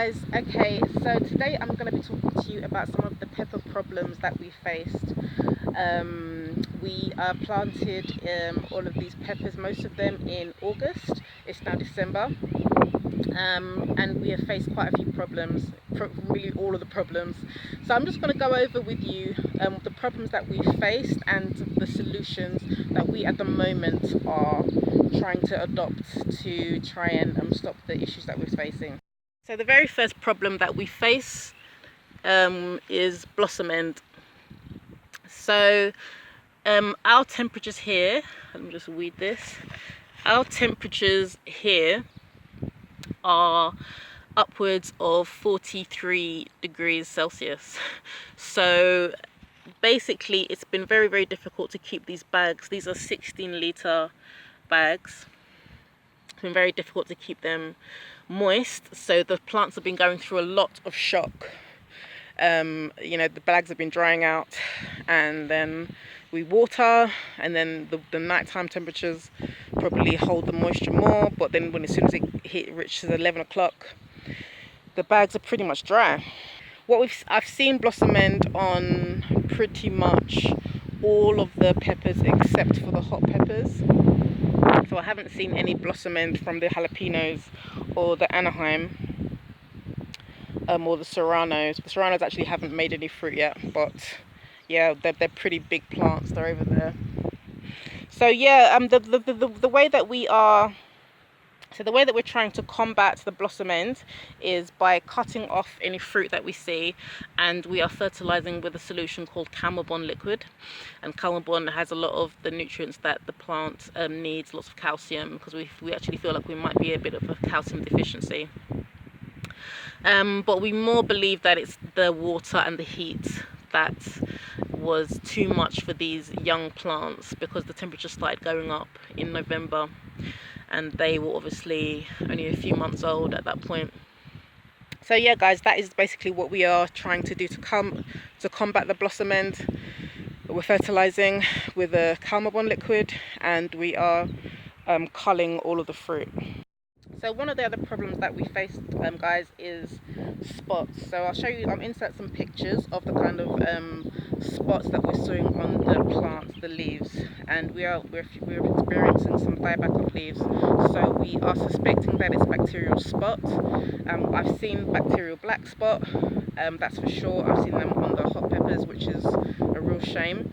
guys, okay, so today I'm going to be talking to you about some of the pepper problems that we faced. We planted all of these peppers, most of them in August. It's now December, and we have faced quite a few problems, really all of the problems. So I'm just going to go over with you the problems that we faced and the solutions that we at the moment are trying to adopt to try and stop the issues that we're facing. So the very first problem that we face is blossom end. So our temperatures here, let me just read this. Our temperatures here are upwards of 43 degrees Celsius. So basically it's been very, very difficult to keep these bags. These are 16-litre bags. It's been very difficult to keep them moist, so the plants have been going through a lot of shock. The bags have been drying out, and then we water, and then the nighttime temperatures probably hold the moisture more, but then as soon as it reaches 11 o'clock, the bags are pretty much dry. I've seen blossom end on pretty much all of the peppers except for the hot peppers. So I haven't seen any blossom end from the jalapenos or the Anaheim or the serranos. The serranos actually haven't made any fruit yet, but yeah, they're pretty big plants. They're over there. So yeah, the way that we're trying to combat the blossom end is by cutting off any fruit that we see, and we are fertilizing with a solution called Calmabon liquid. And Calmabon has a lot of the nutrients that the plant needs, lots of calcium, because we actually feel like we might be a bit of a calcium deficiency. But we more believe that it's the water and the heat that was too much for these young plants, because the temperature started going up in November, and they were obviously only a few months old at that point. So yeah, guys, that is basically what we are trying to do to combat the blossom end. We're fertilizing with a Calmabon liquid, and we are culling all of the fruit. So one of the other problems that we faced, guys, is spots. So I'll show you, I'll insert some pictures of the kind of spots that we're seeing on the plants, the leaves, and we're experiencing some diabatic leaves. So we are suspecting that it's bacterial spot. I've seen bacterial black spot, that's for sure. I've seen them on the hot peppers, which is a real shame.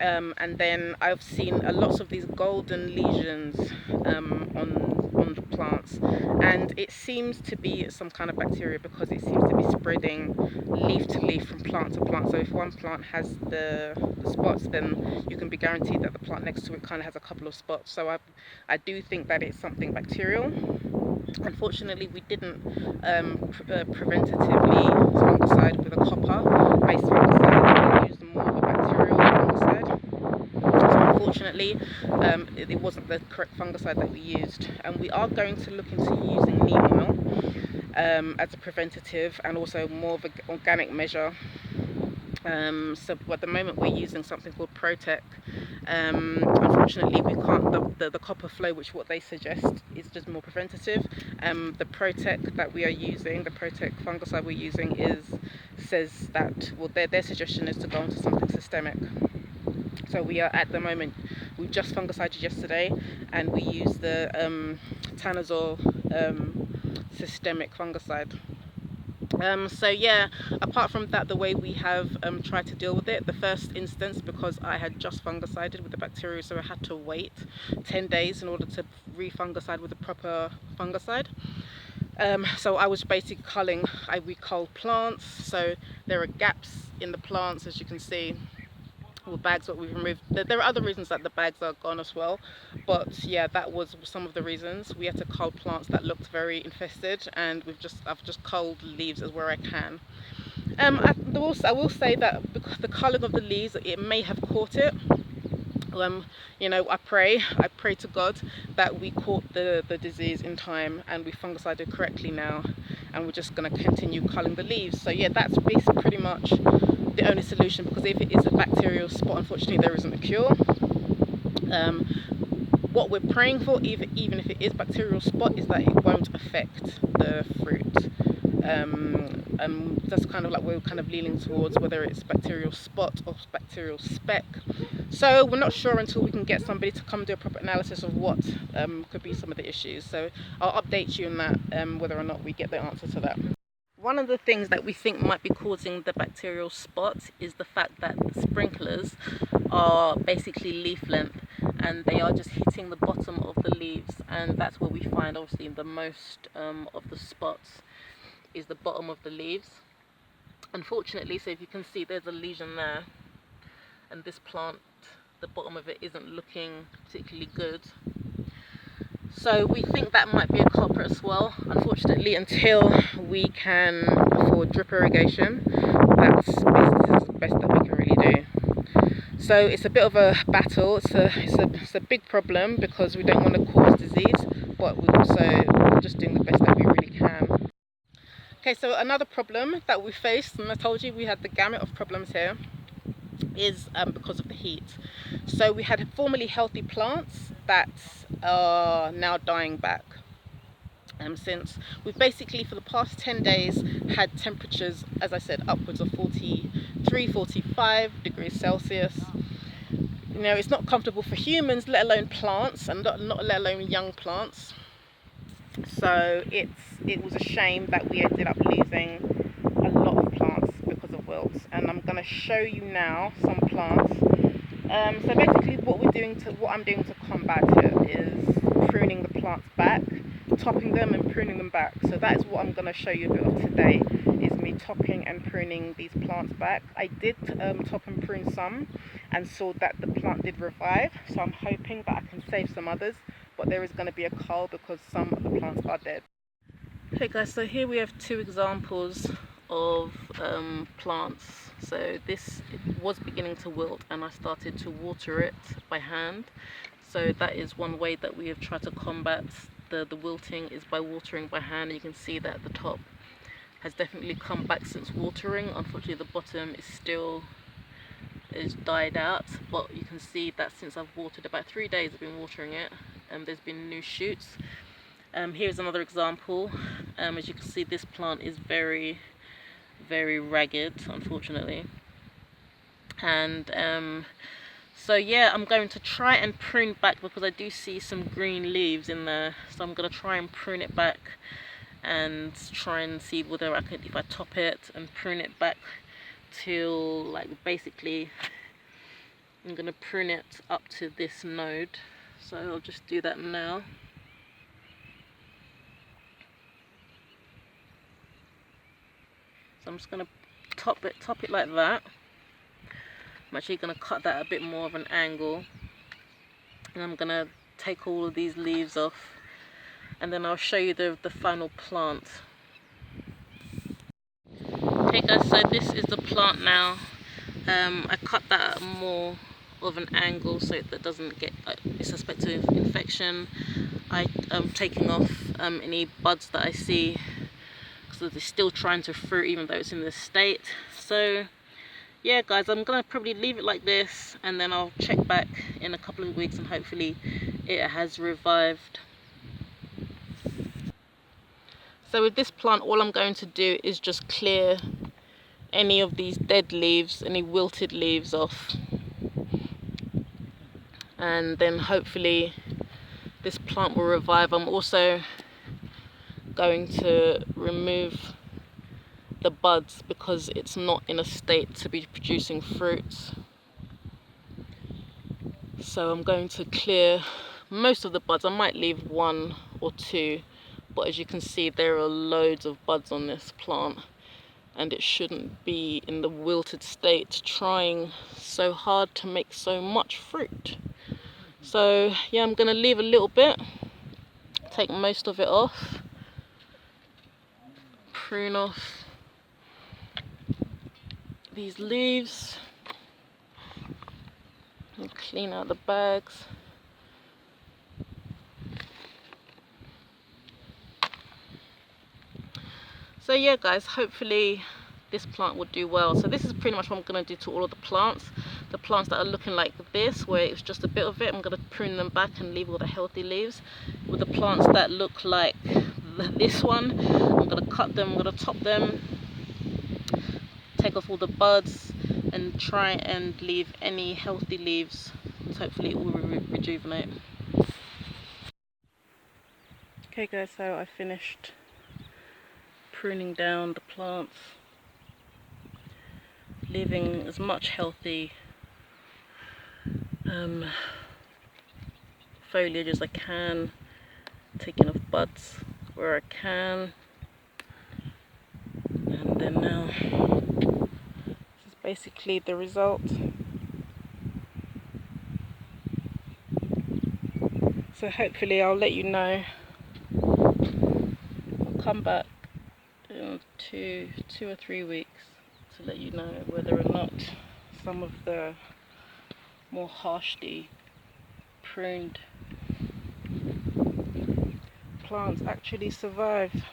And then I've seen lots of these golden lesions on the plants, and it seems to be some kind of bacteria, because it seems to be spreading leaf to leaf from plant to plant. So if one plant has the spots, then you can be guaranteed that the plant next to it kind of has a couple of spots. So I do think that it's something bacterial. Unfortunately, we didn't preventatively fungicide with a copper-based fungicide. We used more of a bacterial fungicide. So unfortunately, it wasn't the correct fungicide that we used. And we are going to look into using neem oil as a preventative, and also more of an organic measure. So at the moment we're using something called Protec. Unfortunately, we can't, the copper flow, which what they suggest is just more preventative. The Protec that we are using, the Protec fungicide we're using, says that, well, their suggestion is to go into something systemic. So we are at the moment, we just fungicided yesterday, and we use the Tanazol systemic fungicide. So yeah, apart from that, the way we have tried to deal with it, the first instance, because I had just fungicided with the bacteria, so I had to wait 10 days in order to re-fungicide with a proper fungicide. So I was basically culling. We cull plants, so there are gaps in the plants, as you can see. All the bags that we've removed. There are other reasons that the bags are gone as well, but yeah, that was some of the reasons. We had to cull plants that looked very infested, and I've just culled leaves as where I can. I will say that the culling of the leaves, it may have caught it. I pray to God that we caught the disease in time and we fungicided correctly now, and we're just going to continue culling the leaves. So yeah, that's pretty much the only solution, because if it is a bacterial spot, unfortunately there isn't a cure. What we're praying for, even if it is bacterial spot, is that it won't affect the fruit. That's kind of like we're kind of leaning towards whether it's bacterial spot or bacterial speck. So we're not sure until we can get somebody to come do a proper analysis of what could be some of the issues. So I'll update you on that, whether or not we get the answer to that. One of the things that we think might be causing the bacterial spot is the fact that the sprinklers are basically leaf length, and they are just hitting the bottom of the leaves, and that's where we find obviously the most of the spots is the bottom of the leaves, unfortunately. So if you can see, there's a lesion there, and this plant, the bottom of it isn't looking particularly good. So we think that might be a culprit as well. Unfortunately, until we can afford drip irrigation, this is the best that we can really do. So it's a bit of a battle. It's a big problem because we don't want to cause disease, but we're just doing the best that we really can. Okay, so another problem that we faced, and I told you we had the gamut of problems here, is because of the heat. So we had formerly healthy plants that are now dying back. Since we've basically for the past 10 days had temperatures, as I said, upwards of 43, 45 degrees Celsius. You know, it's not comfortable for humans, let alone plants, and not let alone young plants. So it was a shame that we ended up losing a lot of plants because of wilts, and I'm going to show you now some plants. So basically what I'm doing to combat it is pruning the plants back, topping them and pruning them back. So that is what I'm going to show you a bit of today, is me topping and pruning these plants back. I did top and prune some and saw that the plant did revive, so I'm hoping that I can save some others, but there is going to be a cull because some of the plants are dead. Okay guys, so here we have two examples of plants. So this was beginning to wilt and I started to water it by hand. So that is one way that we have tried to combat the wilting, is by watering by hand. You can see that the top has definitely come back since watering. Unfortunately the bottom is died out, but you can see that since I've watered, about 3 days I've been watering it, and there's been new shoots. Here's another example. As you can see, this plant is very ragged, unfortunately, and so yeah, I'm going to try and prune back because I do see some green leaves in there, so I'm going to try and prune it back and try and see whether I can, if I top it and prune it back till, like, basically I'm going to prune it up to this node. So I'll just do that now. So I'm just going to top it like that. I'm actually going to cut that a bit more of an angle, and I'm going to take all of these leaves off, and then I'll show you the final plant. Okay guys, so this is the plant now. I cut that at more of an angle so that doesn't get a suspected infection. I'm taking off any buds that I see, because they're still trying to fruit even though it's in this state. So yeah guys, I'm gonna probably leave it like this, and then I'll check back in a couple of weeks and hopefully it has revived. So with this plant, all I'm going to do is just clear any of these dead leaves, any wilted leaves off, and then hopefully this plant will revive. I'm also going to remove the buds because it's not in a state to be producing fruits. So I'm going to clear most of the buds. I might leave 1 or 2, but as you can see, there are loads of buds on this plant, and it shouldn't be in the wilted state trying so hard to make so much fruit. So yeah, I'm going to leave a little bit, take most of it off, prune off these leaves, and clean out the bags. So yeah guys, hopefully this plant will do well. So this is pretty much what I'm going to do to all of the plants. The plants that are looking like this, where it's just a bit of it, I'm going to prune them back and leave all the healthy leaves. With the plants that look like this one. I'm going to cut them, I'm going to top them, take off all the buds, and try and leave any healthy leaves. Hopefully it will rejuvenate. Okay guys, so I finished pruning down the plants, leaving as much healthy foliage as I can, taking off buds where I can, and then now this is basically the result. So hopefully I'll let you know. I'll come back in two or 3 weeks to let you know whether or not some of the more harshly pruned plants actually survive.